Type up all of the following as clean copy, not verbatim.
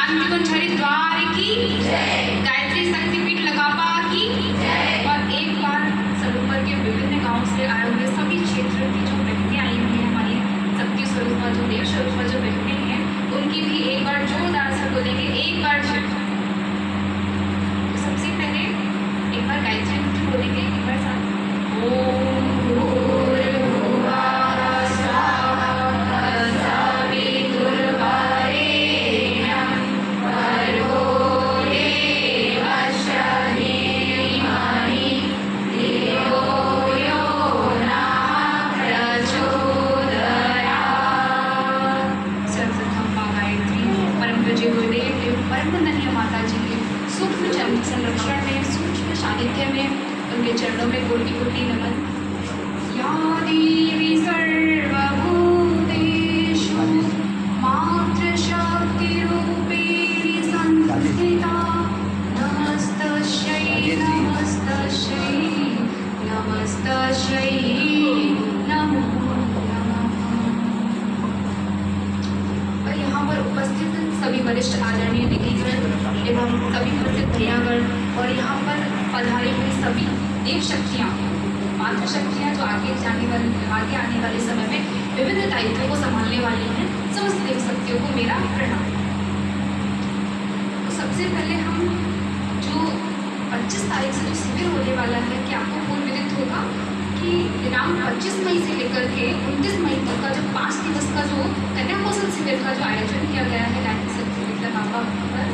शांति कुंज हरिद्वार की, गायत्री शक्तिपीठ लगापा की। और एक बार सरोवर के विभिन्न गांवों से आए हुए सभी क्षेत्र की जो बहनें आई हुई हैं, हमारी शक्ति स्वरूप जो देव स्वरूप जो बहनें हैं, उनकी भी एक बार जोरदार से बोलेंगे एक बार जय। तो सबसे पहले एक बार गायत्री मंत्र बोलेंगे, एक बार साथ ओम संरक्षण में, सूक्ष्म सानिध्य में, उनके चरणों में कोटि कोटि नमन। या देवी सर्वभूतेषु मातृशक्तिरूपेण संस्थिता नमस्तस्यै नमस्तस्यै नमस्तस्यै नमो नमः। और यहाँ पर उपस्थित सभी वरिष्ठ आदरणीय दीदीगण एवं सभी प्रसिद्ध भैयागण और यहाँ पर पधारी हुई सभी देव शक्तियाँ, मातृशक्तियाँ जो आगे आने वाले समय में विभिन्न दायित्वों को संभालने वाली हैं, समस्त देव शक्तियों को मेरा प्रणाम। तो सबसे पहले हम जो 25 तारीख से जो शिविर होने वाला है, कि आपको पूर्व विदित होगा कि दिनांक 25 मई से लेकर के 29 मई तक का जो 5 दिवस का जो कन्या कौशल शिविर का जो आयोजन किया गया है गायत्री शक्तिपीठ लगापा पर,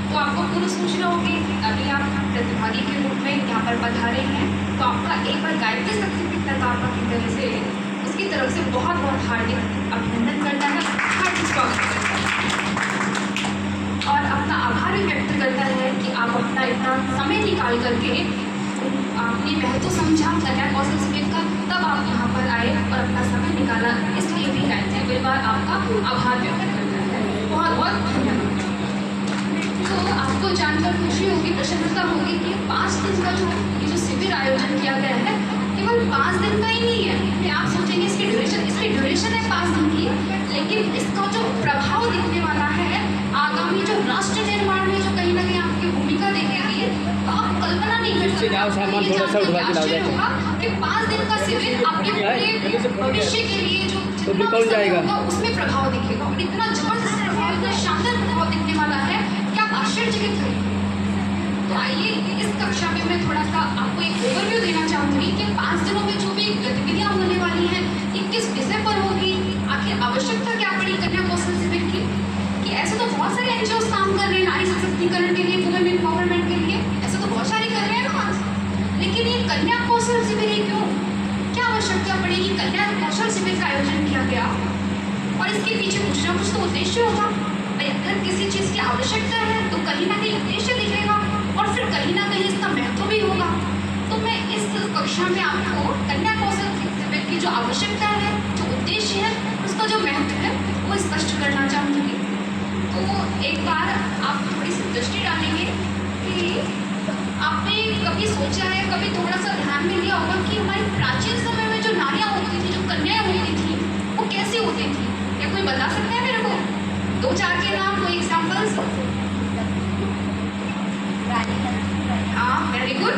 तो आपको पूरी सूचना होगी। अभी आप प्रतिभागी के रूप में यहाँ पर पधारे हैं, तो आपका एक बार गायत्री शक्तिपीठ लगापा की तरफ से, उसकी तरफ से बहुत बहुत हार्दिक अभिनंदन करता है, हार्दिक स्वागत करता है और अपना आभार भी व्यक्त करता है कि आप अपना इतना समय निकाल करके आपने महत्व समझा कन्या कौशल शिविर का, तब आप यहाँ पर आए और अपना समय निकाला, इसलिए भी गायत्री परिवार आपका आभार व्यक्त करता है। बहुत बहुत धन्यवाद। तो आपको जानकर खुशी होगी, प्रसन्नता होगी कि 5 दिन का जो ये जो शिविर आयोजन किया गया है, केवल 5 दिन का ही नहीं है। आप सोचेंगे इसकी ड्यूरेशन है 5 दिन की, लेकिन इसका जो प्रभाव दिखने वाला है आगामी जो राष्ट्र निर्माण में जो कहीं ना कहीं आपकी भूमिका देखेगी, तो आप कल्पना नहीं कर सकते होगा कि 5 दिन का शिविर आपके पूरे भविष्य के लिए जो होगा उसमें प्रभाव दिखेगा। और इतना जबरदस्त प्रभाव, इतना शानदार प्रभाव दिखने वाला है कि आप आश्चर्यचकित होंगे। तो आइए इस कक्षा में मैं थोड़ा सा आपको एक ओवरव्यू देना चाहूँगी कि 5 दिनों में जो भी गतिविधियाँ होने वाली हैं, ये किस विषय पर होगी, आखिर आवश्यकता क्या पड़ी कन्या कौशल शिविर की। कि ऐसे तो बहुत सारे एनजीओ काम कर रहे हैं नारी सशक्तिकरण के लिए, वुमेन एम्पावरमेंट के लिए, ऐसे तो बहुत सारे कर रहे हैं ना, लेकिन ये कन्या कौशल शिविर ही क्यों, क्या आवश्यकता पड़ी कि कन्या कौशल शिविर का आयोजन किया गया। और इसके पीछे कुछ ना कुछ तो उद्देश्य होगा। अगर किसी चीज़ की आवश्यकता है तो कहीं ना कहीं उद्देश्य दिखेगा और फिर कहीं ना कहीं इसका महत्व भी होगा। तो मैं इस कक्षा में आपको कन्या कौशल शिविर की जो आवश्यकता है, जो उद्देश्य है, उसका जो महत्व है वो स्पष्ट करना चाहूँगी। तो एक बार आप थोड़ी सी दृष्टि डालेंगे कि आपने कभी सोचा है, कभी थोड़ा सा ध्यान में लिया होगा कि हमारे प्राचीन समय में जो नारियाँ होती थी, जो कन्याएँ होती थी, वो कैसी होती थी। क्या कोई बता सकता है मेरे को 2-4 के नाम, कोई एग्जाम्पल्स? हाँ, वेरी गुड।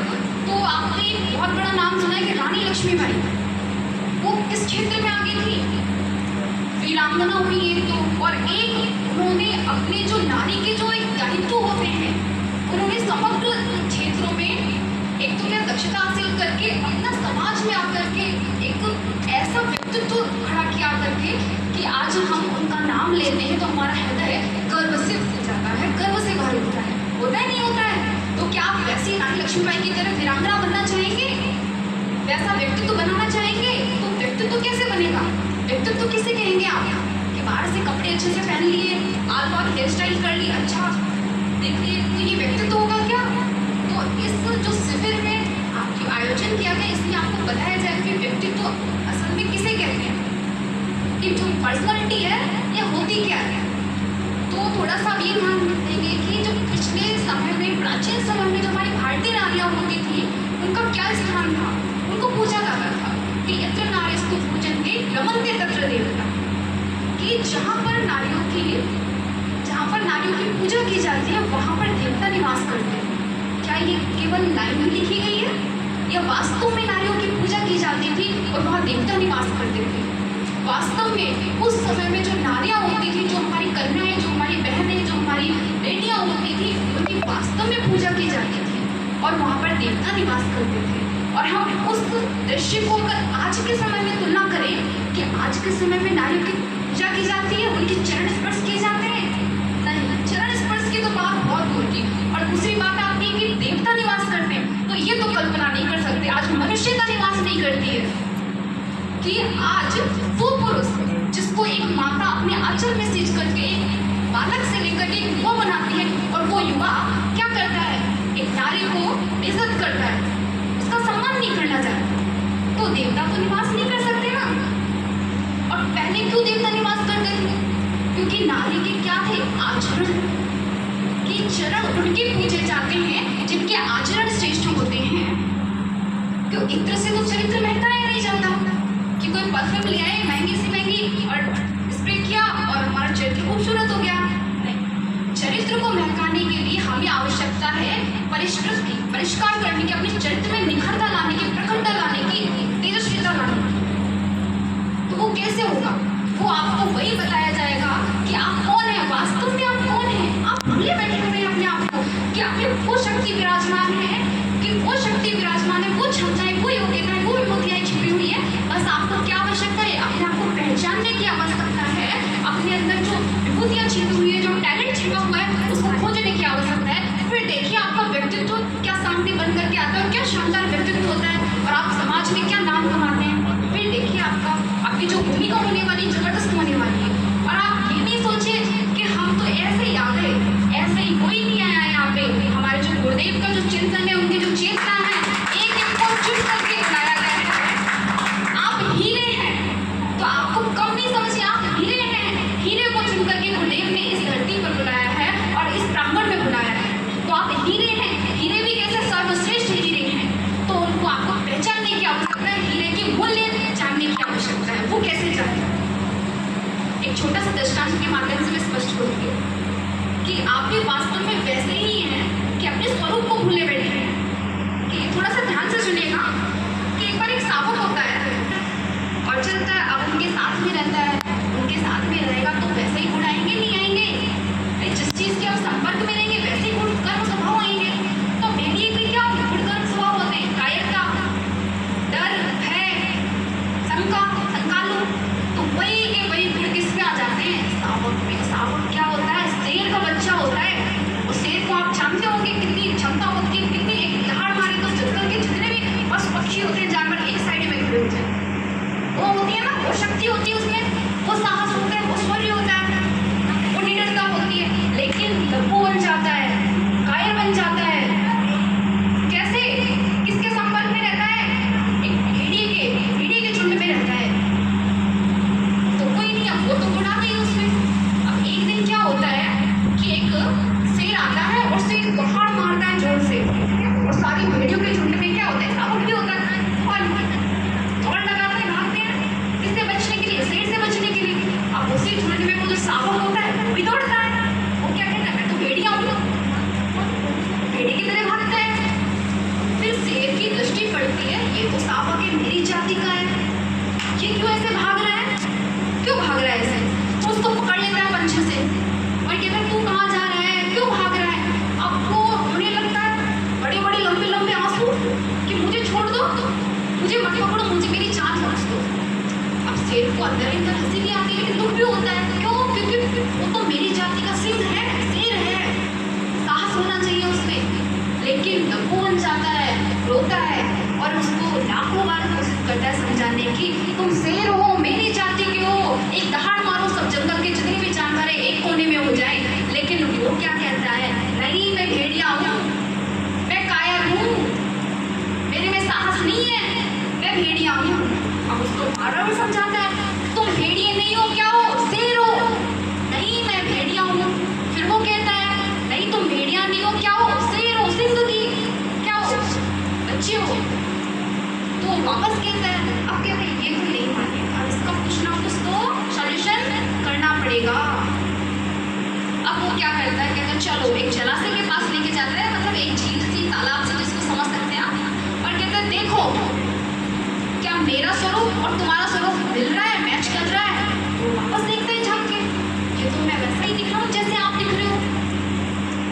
तो आपने बहुत बड़ा नाम सुना है कि रानी लक्ष्मीबाई, वो किस क्षेत्र में आगे थी, वीरांगना हुई एक तो, और एक उन्होंने अपने जो नारी के जो एक दायित्व होते हैं, उन्होंने समग्र क्षेत्रों में एक तो क्या दक्षता हासिल करके अपना समाज में आकर के एक ऐसा व्यक्तित्व खड़ा किया करके कि आज हम उनका नाम लेते हैं तो हमारा हृदय गर्व से हो जाता है, गर्व से भर उठता है, होता है नहीं होता है। तो क्या आप वैसी रानी लक्ष्मीबाई की तरह वीरांगना बनना चाहेंगे, वैसा व्यक्तित्व बनाना चाहेंगे? तो व्यक्तित्व कैसे बनेगा, व्यक्तित्व किसे कहेंगे आप, कि बाहर से कपड़े अच्छे से पहन लिए, आल-पाल हेयर स्टाइल कर ली, अच्छा देखिए, तो ये व्यक्तित्व होगा क्या? तो इस जो शिविर में आपकी आयोजन किया गया, इसमें आपको बताया जाएगा कि व्यक्तित्व असल में किसे कहते हैं, कि जो पर्सनालिटी है ये होती क्या है। तो थोड़ा सा आप ये ध्यान देंगे कि जो पिछले समय में, प्राचीन समय में जो हमारी भारतीय नारियाँ होती थी, उनका क्या स्थान था, उनको पूछा जाता था कि यत्र नारीस्तु पूजन्ते रमन्ते तत्र देवता, कि जहाँ पर नारियों की, जहाँ जहाँ पर नारियों की पूजा की जाती है वहाँ पर देवता निवास करते हैं। क्या ये केवल लाइन में लिखी गई है या वास्तव में नारियों की पूजा की जाती थी और वहाँ देवता निवास करते थे? वास्तव में उस समय में जो नारियाँ होती थी, जो हमारी कन्याएं, जो हमारी बहनें, जो हमारी बेटियाँ होती थी, उनकी वास्तव में पूजा की जाती थी और वहाँ पर देवता निवास करते थे। और हम उस दृश्य को अगर आज के समय में तुलना करें कि आज के समय में नारियों की पूजा की जाती है, उनके चरण स्पर्श किए जाते हैं, नहीं, चरण स्पर्श की तो बात बहुत दूर की। और दूसरी बात आपकी कि देवता निवास करते हैं, तो ये तो कल्पना नहीं कर सकते आज मनुष्यता निवास नहीं करती है कि आज वो पुरुष जिसको एक माता अपने आंचल में सींच करके एक बालक से लेकर के युवा बनाती है और वो युवा क्या करता है, एक नारी को बेइज्जत करता है, उसका सम्मान नहीं करना चाहता, तो देवता तो निवास नहीं कर सकते ना। और पहले क्यों देवता निवास करते थे? क्योंकि नारी के क्या थे, आचरण, कि चरण उनके पूजे जाते हैं जिनके आचरण श्रेष्ठ होते हैं। क्यों इत्र से तो चरित्र महका या नहीं जाता कि कोई परफ्यूम ले आए महंगी से महंगी और स्प्रे किया और हमारा चरित्र खूबसूरत हो गया। नहीं, चरित्र को महकाने के लिए हमें आवश्यकता है परिष्कृत की, परिष्कार करने की, अपने चरित्र में निखरता लाने की, प्रखरता लाने की, तेजस्विता लाने की। तो वो कैसे होगा? वो आपको वही बताया जाएगा कि आप कौन है, वास्तव में आप कौन है। आप भूले बैठे हुए अपने आप को कि आप में वो शक्ति विराजमान है, कि वो शक्ति विराजमान है, वो क्षमताएं, वो योग्यताएं, वो विभूतियां छिपी हुई है। बस आपको क्या आवश्यकता है, अपने आप को पहचानने की आवश्यकता है, अपने अंदर जो विभूतियां छिपी हुई है, जो टैलेंट छिपा हुआ है, उसको खोजने की आवश्यकता है। फिर देखिए आपका व्यक्तित्व क्या सामने बन करके आता है और क्या शानदार व्यक्तित्व होता है और आप समाज में क्या नाम कमाते हैं। फिर देखिए आपकी जो भूमिका होने वाली, जबरदस्त होने वाली है। और आप ये नहीं सोचिए कि हम तो ऐसे ही आ गए, ऐसे ही कोई नहीं आया यहाँ पे। हमारे जो गुरुदेव का जो चिंतन है, उनकी जो चेतना है, एक एक को चुन करके बनाया गया है। आप हीरे हैं तो आपको कम नहीं समझिए, आप हीरे हैं। हीरे को चुन करके गुरुदेव ने इस धरती पर बुलाया है और इस प्रांगण में बुलाया है। तो आप हीरे हैं। हीरे भी कैसे सर्वश्रेष्ठ हीरे हैं, तो उनको आपको पहचानने की आवश्यकता है, हीरे की मूल्य जानने की आवश्यकता है। वो कैसे जाने? एक छोटा सा दृष्टांत के माध्यम से मैं स्पष्ट करूंगी कि आप भी वास्तव में वैसे ही हैं कि अपने स्वरूप को भूले बैठे हैं। कि थोड़ा सा ध्यान से सुनिएगा कि एक बार एक सावक होता है और चलता है, अब उनके साथ में रहता है, उनके साथ में रहेगा तो वैसे ही गुण आएंगे, नहीं आएंगे? जिस चीज़ के आप संपर्क में रहेंगे वैसे ही गुण कर्म स्वभाव आएंगे। तो भेड़िए के क्या गुण कर्म स्वभाव होते हैं? कायरता, डर, भय, शंका, संकालु। तो वही के वही गुण किसमें आ जाते हैं? सावक में। सावक क्या होता है? शेर का बच्चा होता है। उस शेर को आप जानते होंगे कितनी क्षमता होती है, कितनी एक दहाड़ मारे तो जंगल के जितने भी पशु पक्षी होते हैं, जानवर एक साइड में खड़े होते हैं। वो होती है ना, वो शक्ति होती है उसमें, वो साहस होता है, वो शौर्य होता है, वो निडरता होती है। लेकिन लघु बन जाता है, कायर बन जाता है। कैसे? किसके संपर्क में रहता है? एक भेड़िए के झुंड में रहता है। तो कोई नहीं, अब वो तो गुण आ गई उसमें। अब एक दिन क्या होता है कि एक शेर आता है और शेर दहाड़ मारता है जोर से, और सारी भेड़ियों के झुंड में क्या होता है? सावक भी होता है और दौड़ लगाते हैं, भागते हैं। किससे बचने के लिए? शेर से बचने के लिए। अब उसी झुंड में वो जो सावक होता है वो भी दौड़ता है। वो क्या कहता है? मैं तो भेड़िया हूँ। भेड़िए की तरह भागता है। फिर शेर की दृष्टि पड़ती है, ये तो सावक है, मेरी जाति का है, ये क्यों ऐसे भाग रहा है? क्यों भाग रहा है ऐसे? तो उसको पकड़ लेता है पंछी से और कहता है तू कहाँ जा रहा है, क्यों भाग रहा है? अब वो रोने लगता है, बड़े बड़े लंबे लंबे आंसू कि मुझे छोड़ दो, मुझे मत पकड़ो, मुझे मेरी जान बख्श दो। अब शेर को अंदर अंदर हंसी नहीं आती, लेकिन दुख भी होता है। क्यों? क्योंकि वो तो मेरी जाति का सिंह है, शेर है, साहस होना चाहिए उसमें। लेकिन लघु बन जाता है, रोता है और उसको लाखों बार कोशिश करता है समझाने की तुम शेर हो, मेरी जाति के हो, एक दहाड़ मारो, सब जंगल के जितने भी जानवर है एक कोने में हो जाए। लेकिन वो क्या कहता है? नहीं, मैं भेड़िया हूँ, मैं कायर हूँ, मेरे में साहस नहीं है, मैं भेड़िया हूँ। अब उसको बार-बार समझाता है तुम भेड़िए नहीं हो, क्या हो? शेर हो। नहीं, मैं भेड़िया हूँ। फिर वो कहता है नहीं, तुम भेड़िया नहीं हो, क्या हो? शेर हो, सिंह की, क्या हो? बच्चे हो। तो वापस कहता है, अब कहते हैं ये तो नहीं मानेगा, इसका कुछ ना कुछ तो सॉल्यूशन करना पड़ेगा। अब वो क्या करता है, कहता है चलो एक जलाशय के पास लेके जाता है, मतलब एक झील सी तालाब से जिसको समझ सकते हैं आप, और कहता है देखो क्या मेरा स्वरूप और तुम्हारा स्वरूप मिल रहा है, मैच कर रहा है। वो वापस देखते हैं झांक के, ये तो मैं वैसा ही दिख रहा हूँ जैसे आप दिख रहे हो।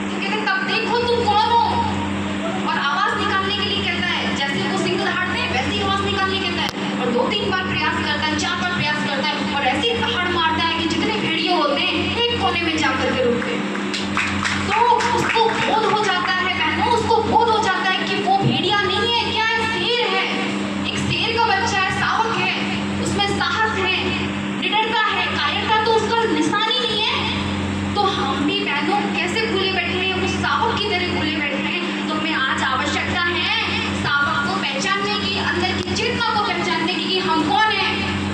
तो कहते हैं तब देखो तुम कौन हो, और आवाज निकालने के लिए कहता है, जैसे वो सिंगल हार्ट में वैसे ही आवाज निकालने कहता है, और 2-3 बार प्रयास करता है, 4 बार प्रयास करता है, और ऐसी दहाड़ मारता है कि जितने भेड़िए होते हैं एक कोने में जाकर के रुकते हैं। तो उसको बोध हो जाता है बहनों, उसको बोध हो जाता है कि वो भेड़िया नहीं है, क्या है, शेर है, एक शेर का बच्चा है, सावक है, उसमें साहस है, निडरता है, कायरता तो उसका निशान ही नहीं है। तो हम भी बहनों कैसे भूले बैठे हैं, उस सावक की तरह भूले बैठे हैं। तो हमें आज आवश्यकता है सावक को पहचानने की, अंदर की चेतना को पहचानने की कि हम कौन है।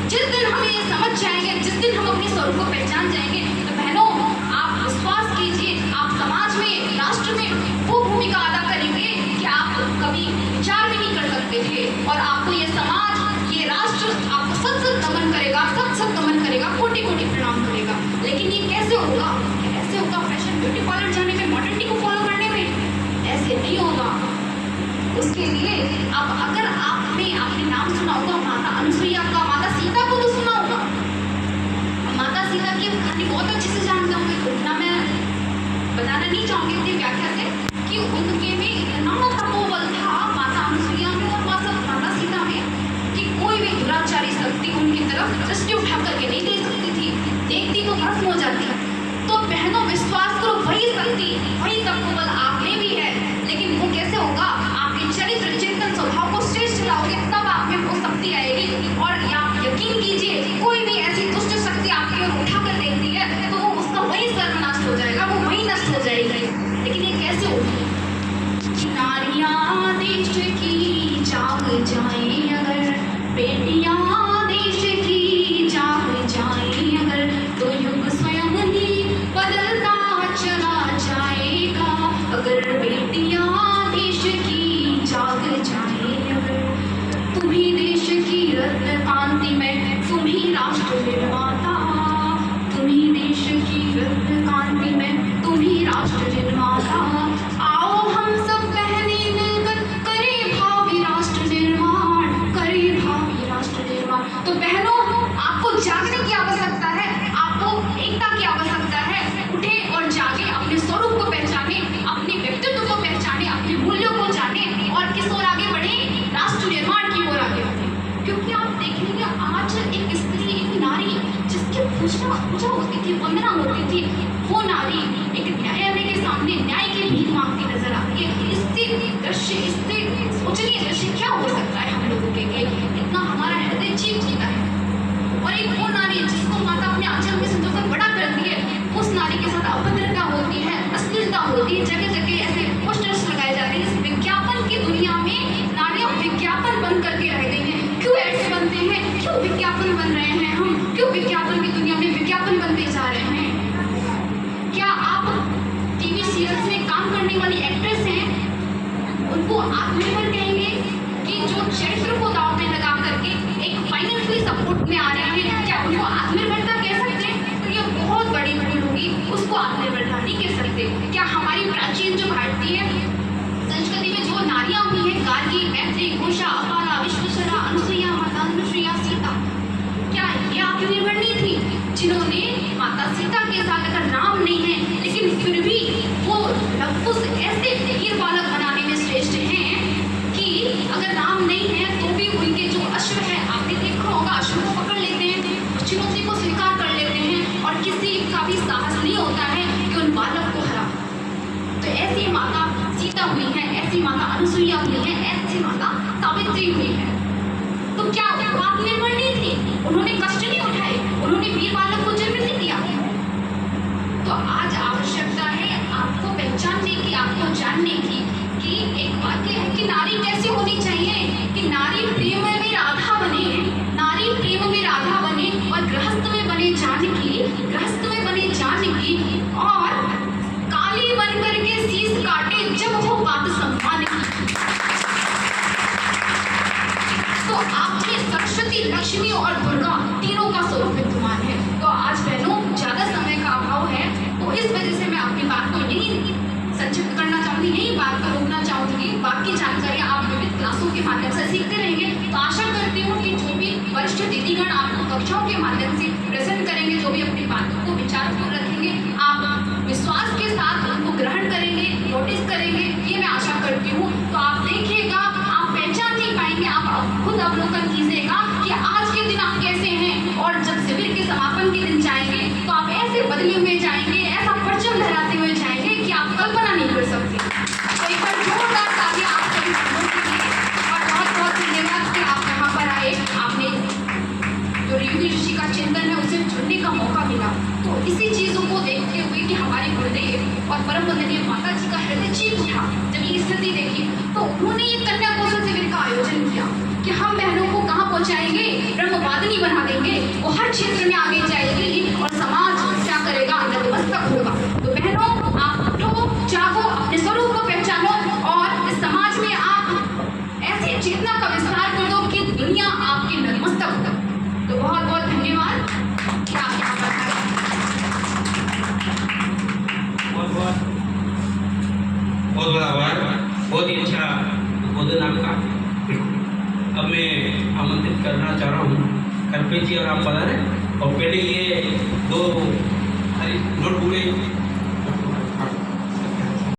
जिस दिन हम ये समझ जाएंगे, जिस दिन हम अपने स्वरूप को पहचान जाएंगे, तो बहनों आप विश्वास कीजिए, आप समाज में, राष्ट्र में वो भूमिका अदा करेंगे कि आप कभी विचार भी नहीं कर सकते थे, और आपको ये समाज, ये राष्ट्र आपको सत सत नमन करेगा, सत सत नमन करेगा, कोटि कोटि प्रणाम करेगा। लेकिन ये कैसे होगा? कैसे होगा? फैशन ब्यूटी पार्लर जाने में, मॉडर्निटी को फॉलो करने में? ऐसे नहीं होगा। उसके लिए अब अगर आपने नाम सुना होगा माता अनुसुईया का, माता सीता को तो सुना होगा, माता सीता की कहानी बहुत अच्छे से जानते होंगे, तो इतना मैं बताना नहीं चाहूंगी इतनी व्याख्या से कि उनके में इतना तपोबल था माता अनुसुईया में और माता सीता में कि कोई भी दुराचारी शक्ति उनकी तरफ दृष्टि उठा करके नहीं दे सकती थी, देखती तो भस्म हो जाती। तो बहनों विश्वास करो, वही शक्ति, वही तपोबल आप में भी है, लेकिन वो कैसे होगा? आपके चरित्र, चिंतन, स्वभाव को श्रेष्ठ लाओगे तब आप में वो शक्ति आएगी। और आप यकीन कीजिए, कोई भी ऐसी दुष्ट शक्ति आपकी ओर उठा कर देखती है तो वो उसका वही सर्वनाश हो जाएगा, वो वही नष्ट हो जाएगी। लेकिन ये कैसे होगी? नारियां देश की जाग जाएं अगर, बेटियां देश की जाग जाएं अगर, तो युग स्वयं ही बदलता चला जाएगा। अगर बेटियां देश की जाग जाएं अगर, तुम्ही देश की रत्न कांति में, तुम्ही राष्ट्र निर्माता, तुम्ही देश की रत्न कांति में, तुम्ही राष्ट्र निर्माता। आओ हम सब बहनें मिलकर करें भावी राष्ट्र निर्माण, करें भावी राष्ट्र निर्माण। तो बहनों आपको जागने की आवश्यकता है, आपको एकता की आवश्यकता है। उठे और जागे, अपने स्वरूप को पहचाने, अपने व्यक्तित्व को पहचाने, अपने मूल्यों को जाने, और किस ओर आगे बढ़े? राष्ट्र निर्माण की ओर आगे बढ़े। क्योंकि आप देखेंगे आज एक स्त्री, एक नारी जिसकी पूजा होती थी, वंदना होती थी, वो नारी एक न्यायालय के सामने न्याय की भीख मांगती नजर आती है। इससे दृश्य, इससे सोचनीय दृश्य क्या हो सकता है हम लोगों के लिए? इतना हमारा हृदय चीख उठता है। और एक वो नारी जिसको माता अपने आंचल में संजोकर बड़ा करती है, उस नारी के साथ अभद्रता होती है, अश्लीलता होती है, जगह जगह ऐसे पोस्टर्स लगाए जाते हैं। इस विज्ञापन की दुनिया में नारियां विज्ञापन बन करके रह गई हैं। क्यों ऐसे बनते हैं? क्यों विज्ञापन बन रहे हैं हम? क्यों विज्ञापन की दुनिया में विज्ञापन बनते जा रहे हैं? क्या आप टीवी सीरियल्स में काम करने वाली एक्ट्रेस हैं, उनको आत्मनिर्भर कहेंगे कि जो चरित्र को दांव पे लगा करके एक फाइनेंशियली सपोर्ट में आ रहे हैं, क्या उनको आत्मनिर्भरता कह सकते हैं? तो ये बहुत बड़ी भूल होगी, उसको आत्मनिर्भरता नहीं कह सकते। क्या हमारी प्राचीन जो भारतीय संस्कृति में जो नारियां हुई हैं, गार्गी, मैत्री, घोषा, अपाला, विश्वसरा, अनुसुईया, माता अनुसुईया, सीता, क्या ये आत्मनिर्भर नहीं थी? जिन्होंने माता सीता के साथ, अगर राम नहीं है लेकिन फिर भी वो लवकुश ऐसे वीर बालक बनाने में श्रेष्ठ हैं कि अगर राम नहीं है तो भी उनके जो अश्व है, आपने देखा होगा, अश्व को पकड़ लेते हैं, चुनौती को स्वीकार कर लेते हैं, और किसी का भी साहस नहीं होता है कि उन बालक को हरा। तो ऐसी माता सीता हुई है, ऐसी माता अनुसुईया हुई है, ऐसी माता सावित्री हुई है। तो क्या वो आत्मनिर्भर नहीं थी? उन्होंने कष्ट नहीं उठाए, उन्होंने वीर बालक को जन्म नहीं दिया। तो आज आवश्यकता है आपको पहचानने की, आपको जानने की कि एक वाक्य है कि नारी कैसी होनी चाहिए, कि नारी प्रेम में राधा बने, नारी प्रेम में राधा बने, और गृहस्थ में बने जानकी, गृहस्थ में बने जानकी, और काली बन करके शीश काटे जब हो बात सम्मान की। तो आप में सरस्वती, लक्ष्मी और दुर्गा तीनों का स्वरूप विद्यमान है। तो आज बहनों ज्यादा समय का अभाव है, तो इस वजह से मैं अपनी बात बाकी जानकारियाँ आप विविध क्लासों के माध्यम से सीखते रहेंगे। तो आशा करती हूँ कि जो भी वरिष्ठ दीदीगण आपको कक्षाओं के माध्यम से प्रेजेंट करेंगे, जो भी अपनी बातों को विचारपूर्ण रखेंगे, आप विश्वास के साथ उनको ग्रहण करेंगे, नोटिस करेंगे, ये मैं आशा करती हूँ। तो आप देखिएगा, आप पहचान नहीं पाएंगे, आप खुद अवलोकन कीजिएगा कि आज के दिन आप कैसे हैं, और जब शिविर के समापन के दिन जाएंगे तो आप ऐसे बदले हुए जाएंगे, ऐसा परचम लहराते हुए जाएंगे कि आप कल्पना नहीं कर सकते। तो एक बार जोरदार तालियां आप सभी बंधुओं के लिए, और बहुत बहुत धन्यवाद कि आप यहाँ पर आए, आपने जो योगी ऋषि का चिंतन है उसे जुड़ने का मौका मिला। तो इसी चीज़ों को देखते हुए कि हमारे गुरुदेव और परम वंदनीय माता जी का हृदय चीख उठा जब ये स्थिति देखी, तो उन्होंने ये कन्या कौशल शिविर का आयोजन किया कि हम बहनों को कहाँ पहुँचाएंगे, ब्रह्मवादिनी बना देंगे, वो हर क्षेत्र में आगे जाएगी और समाज क्या करेगा, नतमस्तक होगा। तो बहनों, आप लोग जागो, अपने स्वरूप को पहचानो और इस समाज में आप ऐसी चेतना का विस्तार कर दो कि दुनिया आपके नतमस्तक हो। तो बहुत बहुत धन्यवाद कि आप यहाँ पर आए। बहुत आभार, बहुत ही अच्छा उद्बोधन आपका। अब मैं आमंत्रित करना चाह रहा हूँ कल्पेश जी, और आप बता रहे और पहले ये दो नोट पूरे